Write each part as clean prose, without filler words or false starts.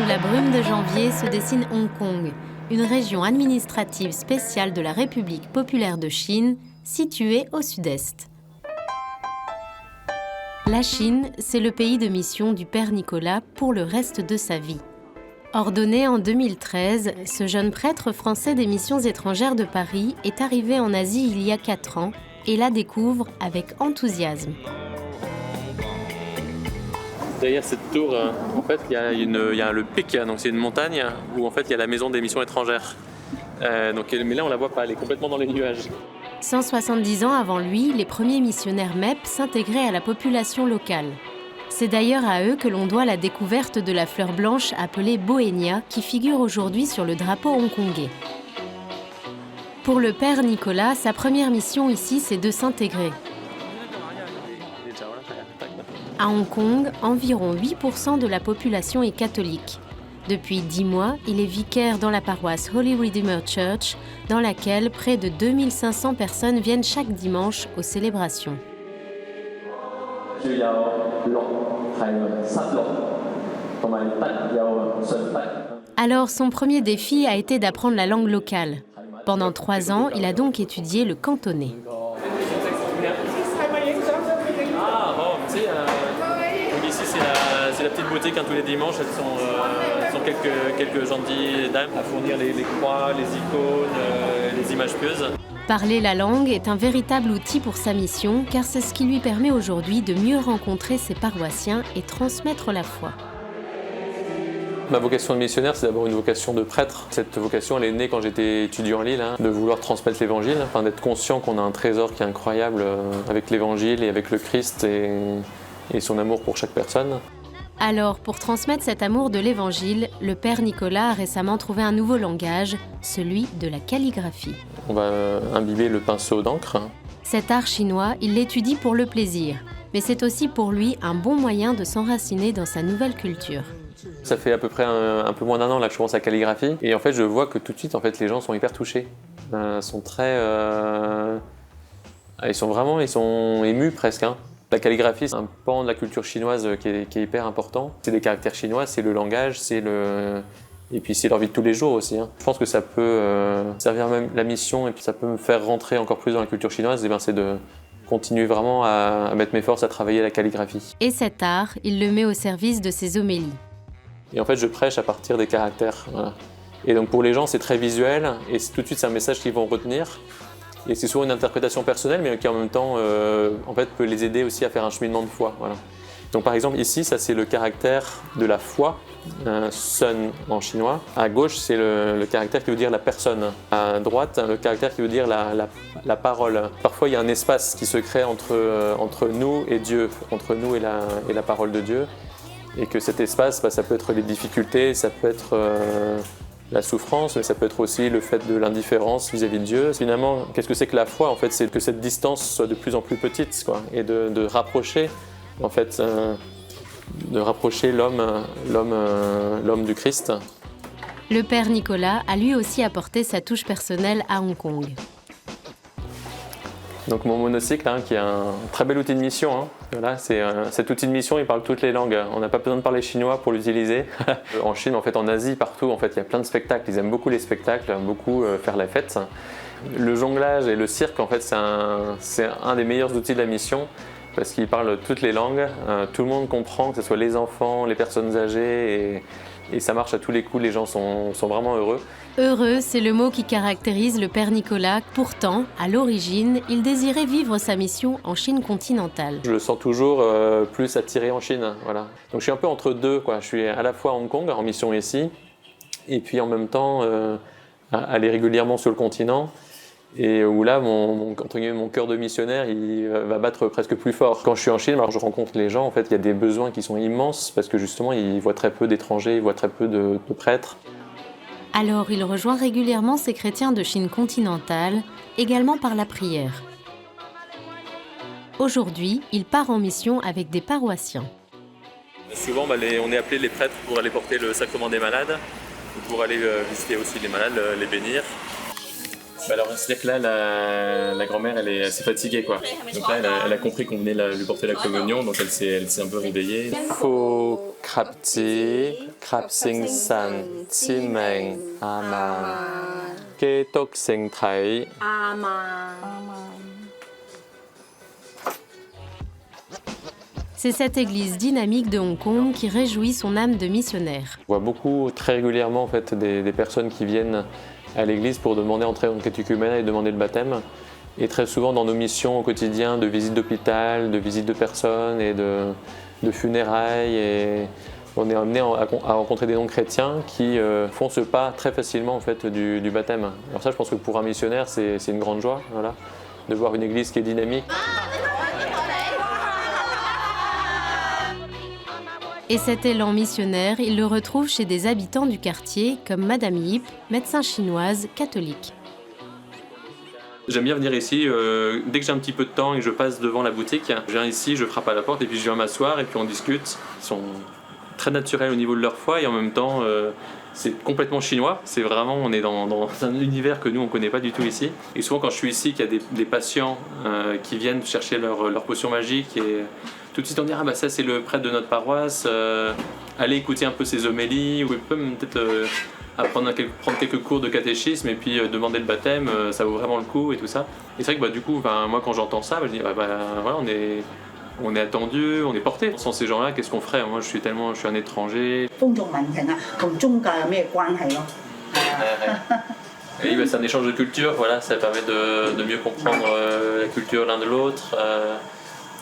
Sous la brume de janvier se dessine Hong Kong, une région administrative spéciale de la République populaire de Chine, située au sud-est. La Chine, c'est le pays de mission du Père Nicolas pour le reste de sa vie. Ordonné en 2013, ce jeune prêtre français des missions étrangères de Paris est arrivé en Asie il y a 4 ans et la découvre avec enthousiasme. Derrière cette tour, en fait, il y a le pic, donc c'est une montagne où en fait il y a la maison des missions étrangères. Mais là on la voit pas, elle est complètement dans les nuages. 170 ans avant lui, les premiers missionnaires MEP s'intégraient à la population locale. C'est d'ailleurs à eux que l'on doit la découverte de la fleur blanche appelée Bauhinia, qui figure aujourd'hui sur le drapeau hongkongais. Pour le Père Nicolas, sa première mission ici, c'est de s'intégrer. À Hong Kong, environ 8% de la population est catholique. Depuis 10 mois, il est vicaire dans la paroisse Holy Redeemer Church, dans laquelle près de 2500 personnes viennent chaque dimanche aux célébrations. Alors, son premier défi a été d'apprendre la langue locale. Pendant 3 ans, il a donc étudié le cantonais. Ici, c'est la petite boutique tous les dimanches. Elles sont quelques gentilles dames à fournir les croix, les icônes, les images pieuses. Parler la langue est un véritable outil pour sa mission, car c'est ce qui lui permet aujourd'hui de mieux rencontrer ses paroissiens et transmettre la foi. Ma vocation de missionnaire, c'est d'abord une vocation de prêtre. Cette vocation, elle est née quand j'étais étudiant à Lille, de vouloir transmettre l'évangile, d'être conscient qu'on a un trésor qui est incroyable avec l'évangile et avec le Christ et son amour pour chaque personne. Alors, pour transmettre cet amour de l'évangile, le Père Nicolas a récemment trouvé un nouveau langage, celui de la calligraphie. On va imbiber le pinceau d'encre. Cet art chinois, il l'étudie pour le plaisir, mais c'est aussi pour lui un bon moyen de s'enraciner dans sa nouvelle culture. Ça fait à peu près un peu moins d'1 an là, que je commence la calligraphie, et en fait je vois que tout de suite les gens sont hyper touchés. Sont très... ils sont émus presque. La calligraphie, c'est un pan de la culture chinoise qui est hyper important. C'est des caractères chinois, c'est le langage, et puis c'est leur vie de tous les jours aussi. Je pense que ça peut servir même la mission et puis ça peut me faire rentrer encore plus dans la culture chinoise. C'est de continuer vraiment à mettre mes forces à travailler la calligraphie. Et cet art, il le met au service de ses homélies. Et en fait, je prêche à partir des caractères. Voilà. Et donc pour les gens, c'est très visuel et tout de suite, c'est un message qu'ils vont retenir. Et c'est souvent une interprétation personnelle, mais qui en même temps peut les aider aussi à faire un cheminement de foi. Voilà. Donc par exemple ici, ça c'est le caractère de la foi, sun en chinois. À gauche, c'est le caractère qui veut dire la personne. À droite, le caractère qui veut dire la parole. Parfois, il y a un espace qui se crée entre nous et Dieu, entre nous et la parole de Dieu. Et que cet espace, ça peut être les difficultés, ça peut être la souffrance, mais ça peut être aussi le fait de l'indifférence vis-à-vis de Dieu. Finalement, qu'est-ce que c'est que la foi? En fait, c'est que cette distance soit de plus en plus petite, quoi, et de rapprocher, en fait, de rapprocher l'homme du Christ. Le Père Nicolas a lui aussi apporté sa touche personnelle à Hong Kong. Donc mon monocycle, qui est un très bel outil de mission. Voilà, cet outil de mission, il parle toutes les langues. On n'a pas besoin de parler chinois pour l'utiliser. En Chine, en Asie, partout, il y a plein de spectacles. Ils aiment beaucoup les spectacles, beaucoup faire la fête. Le jonglage et le cirque, c'est un des meilleurs outils de la mission parce qu'il parle toutes les langues. Tout le monde comprend, que ce soit les enfants, les personnes âgées, et ça marche à tous les coups. Les gens sont vraiment heureux. Heureux, c'est le mot qui caractérise le Père Nicolas. Pourtant, à l'origine, il désirait vivre sa mission en Chine continentale. Je le sens toujours plus attiré en Chine. Voilà. Donc je suis un peu entre deux, quoi. Je suis à la fois à Hong Kong, en mission ici, et puis en même temps aller régulièrement sur le continent. Et où là, mon cœur de missionnaire, il va battre presque plus fort. Quand je suis en Chine, alors je rencontre les gens, il y a des besoins qui sont immenses, parce que justement, ils voient très peu d'étrangers, ils voient très peu de prêtres. Alors, il rejoint régulièrement ces chrétiens de Chine continentale, également par la prière. Aujourd'hui, il part en mission avec des paroissiens. Souvent, on est appelé les prêtres pour aller porter le sacrement des malades, ou pour aller visiter aussi les malades, les bénir. Alors, c'est-à-dire que là, la grand-mère, elle est assez fatiguée, quoi. Donc là, elle a compris qu'on venait lui porter la communion, donc elle s'est un peu réveillée. Phu krap ji, krap sing san, chi meng, aman, ke tok sing thai. C'est cette église dynamique de Hong Kong qui réjouit son âme de missionnaire. On voit beaucoup, très régulièrement, en fait, des personnes qui viennent à l'église pour demander entrer en catéchumène et demander le baptême. Et très souvent, dans nos missions au quotidien de visite d'hôpital, de visite de personnes et de funérailles, et on est amené à rencontrer des non-chrétiens qui font ce pas très facilement en fait, du baptême. Alors ça, je pense que pour un missionnaire, c'est une grande joie, voilà, de voir une église qui est dynamique. Et cet élan missionnaire, il le retrouve chez des habitants du quartier, comme Madame Yip, médecin chinoise catholique. J'aime bien venir ici, dès que j'ai un petit peu de temps et que je passe devant la boutique, je viens ici, je frappe à la porte et puis je viens m'asseoir et puis on discute. Ils sont très naturels au niveau de leur foi et en même temps c'est complètement chinois. C'est vraiment, on est dans un univers que nous on ne connaît pas du tout ici. Et souvent quand je suis ici, qu'il y a des patients qui viennent chercher leur potion magique et tout de suite on dit ah bah ça c'est le prêtre de notre paroisse, allez écouter un peu ses homélies, ou peut-être prendre quelques cours de catéchisme et puis demander le baptême, ça vaut vraiment le coup et tout ça. Et c'est vrai que du coup, moi quand j'entends ça, je dis voilà, on est attendu, on est porté. Sans ces gens-là, qu'est-ce qu'on ferait? Moi je suis un étranger. Et c'est un échange de culture, voilà, ça permet de mieux comprendre la culture l'un de l'autre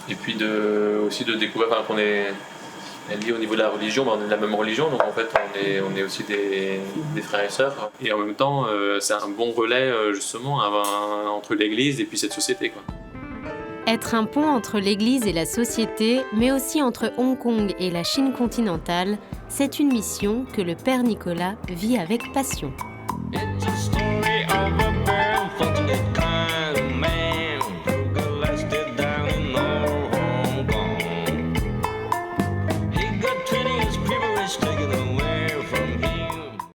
et puis aussi de découvrir qu'on est lié au niveau de la religion, on est de la même religion, donc en fait on est aussi des frères et sœurs. Et en même temps, c'est un bon relais justement entre l'église et puis cette société, quoi. Être un pont entre l'église et la société, mais aussi entre Hong Kong et la Chine continentale, c'est une mission que le Père Nicolas vit avec passion.